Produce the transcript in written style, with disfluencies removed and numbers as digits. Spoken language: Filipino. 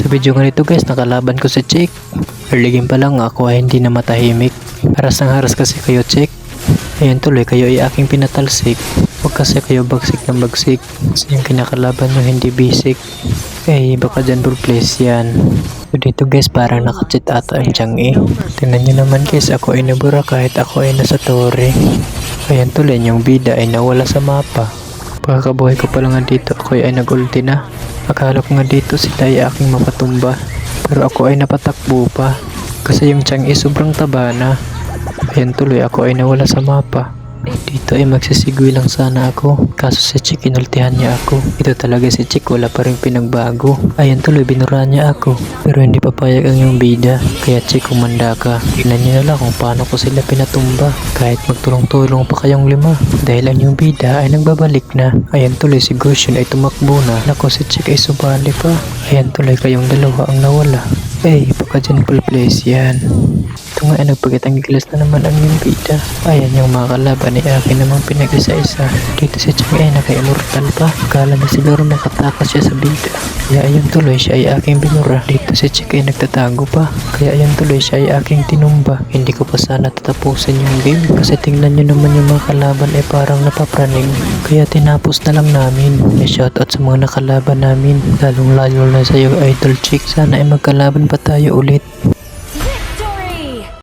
Sa video ganito guys, nakalaban ko si Chick. Early game pa lang ako ay hindi na matahimik. Haras ng haras kasi kayo Chick. Ayan tuloy kayo ay aking pinatalsik. Huwag kasi kayo bagsik ng bagsik. Kasi yung kinakalaban nyo hindi basic. Baka dyan full place yan. So dito guys parang nakachit ata ang Chang'e. Tingnan nyo naman guys, ako ay nabura kahit ako ay nasa tore. Ayan tuloy yung bida ay nawala sa mapa. Pagkakabuhay ko pa lang nga dito, ako ay nag-ulti na. Akala ko nga dito sila ay aking mapatumba. Pero ako ay napatakbo pa. Kasi yung Chang'e sobrang taba na. Ayan tuloy ako ay nawala sa mapa. Dito ay magsisigwi lang sana ako. Kaso si Chick inultihan niya ako. Ito talaga si Chick, wala pa rin pinagbago. Ayan tuloy binura niya ako. Pero hindi papayag ang yung bida. Kaya Chick kumanda ka. Tignan niyo na lang kung paano ko sila pinatumba. Kahit magtulong-tulong pa kayong 5. Dahil ang yung bida ay nagbabalik na. Ayan tuloy si Goshen ay tumakbo na. Nako si Chick ay subali pa. Ayan tuloy kayong dalawa ang nawala. Baka dyan full place yan. Ito nga ay nagpagitang gilas na naman ang yung bida. Ayan yung mga kalaban ni akin namang pinag-isa-isa. Dito si Chang ay naka-immortal pa. Akala na siguro makatakas siya sa bida. Kaya ayun tuloy siya ay aking binura. Dito si Chick ay nagtatago pa. Kaya ayun tuloy siya ay aking tinumba. Hindi ko pa sana tatapusin yung game. Kasi tingnan nyo naman yung mga kalaban ay parang napapraning. Kaya tinapos na lang namin. Shoutout sa mga nakalaban namin. Lalong lalo na sa iyo Idol Chick. Sana ay magkalaban pa tayo ulit.